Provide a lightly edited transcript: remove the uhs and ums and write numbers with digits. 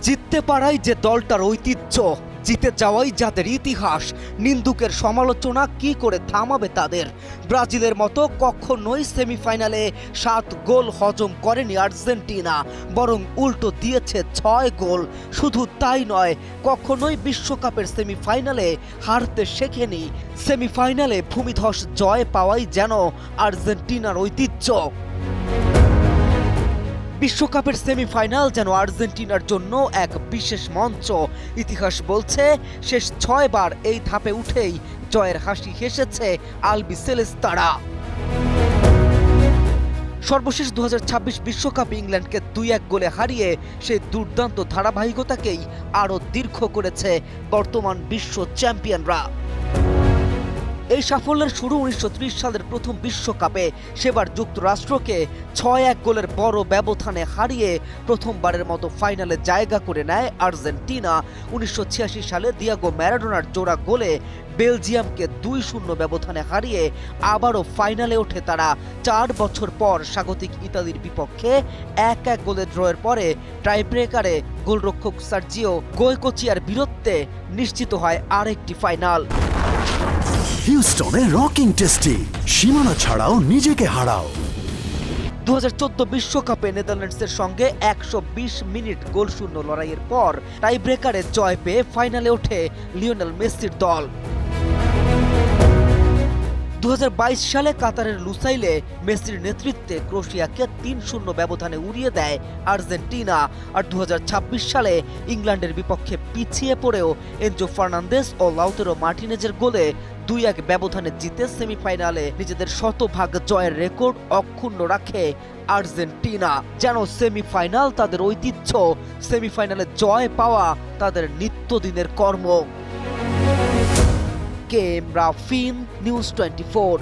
জিততে পারাই যে দলটার ঐতিহ্য, জিতে যাওয়াই যাদের ইতিহাস, নিন্দুকের সমালোচনা কি করে থামাবে তাদের? ব্রাজিলের মতো কখনোই সেমিফাইনালে 7 গোল হজম করেনি আর্জেন্টিনা, বরং উল্টো দিয়েছে 6 গোল। শুধু তাই নয়, কখনোই বিশ্বকাপের সেমিফাইনালে হারতে শেখেনি। সেমিফাইনালে ভূমিধস জয় পাওয়াই যেন আর্জেন্টিনার ঐতিহ্য। বিশ্বকাপের সেমিফাইনাল যেন আর্জেন্টিনার জন্য এক বিশেষ মঞ্চ। ইতিহাস বলছে শেষ 6 বার এই ধাপে উঠেই জয়ের হাসি হেসেছে আলবিসেলেস্তারা। সর্বশেষ 2026 বিশ্বকাপে ইংল্যান্ডকে 2-1 গোলে হারিয়ে সেই দুর্দান্ত ধারাবাহিকতাকেই আরও দীর্ঘ করেছে বর্তমান বিশ্ব চ্যাম্পিয়নরা। এই সাফল্যের শুরু 1930 সালের প্রথম বিশ্বকাপে। সেবার যুক্তরাষ্ট্রকে 6-1 গোলের বড় ব্যবধানে হারিয়ে প্রথমবারের মতো ফাইনালে জায়গা করে নেয় আর্জেন্টিনা। 1986 সালে দিয়াগো ম্যারাডোনার জোড়া গোলে বেলজিয়ামকে 2-0 ব্যবধানে হারিয়ে আবারও ফাইনালে ওঠে তারা। 4 বছর পর স্বাগতিক ইতালির বিপক্ষে 1-1 গোলে ড্রয়ের পরে টাইব্রেকারে গোলরক্ষক সার্জিও গোয়কোচিয়ার বীরত্বে নিশ্চিত হয় আরেকটি ফাইনাল। হিউস্টনে রকিং টেস্টি, সীমানা ছাড়াও নিজেকে হারাও। 2014 বিশ্বকাপে নেদারল্যান্ডসের সঙ্গে 120 মিনিট গোলশূন্য লড়াইয়ের পর টাইব্রেকারে জয় পেয়ে ফাইনালে ওঠে লিওনেল মেসির দল। 2022 সালে কাতারের লুসাইলে মেসির নেতৃত্বে ক্রোয়েশিয়াকে 3-0 ব্যবধানে উড়িয়ে দেয় আর্জেন্টিনা। আর 2026 সালে ইংল্যান্ডের বিপক্ষে পিছিয়ে পড়েও এনজো ফার্নান্দেস ও লাউতারো মার্টিনেজের গোলে 2-1 ব্যবধানে জিতে সেমিফাইনালে নিজেদের শতভাগ জয়ের রেকর্ড অক্ষুণ্ণ রাখে আর্জেন্টিনা। যেন সেমিফাইনাল তাদের ঐতিহ্য, সেমিফাইনালে জয় পাওয়া তাদের নিত্যদিনের কর্ম। কেম রাফিন, নিউজ 24।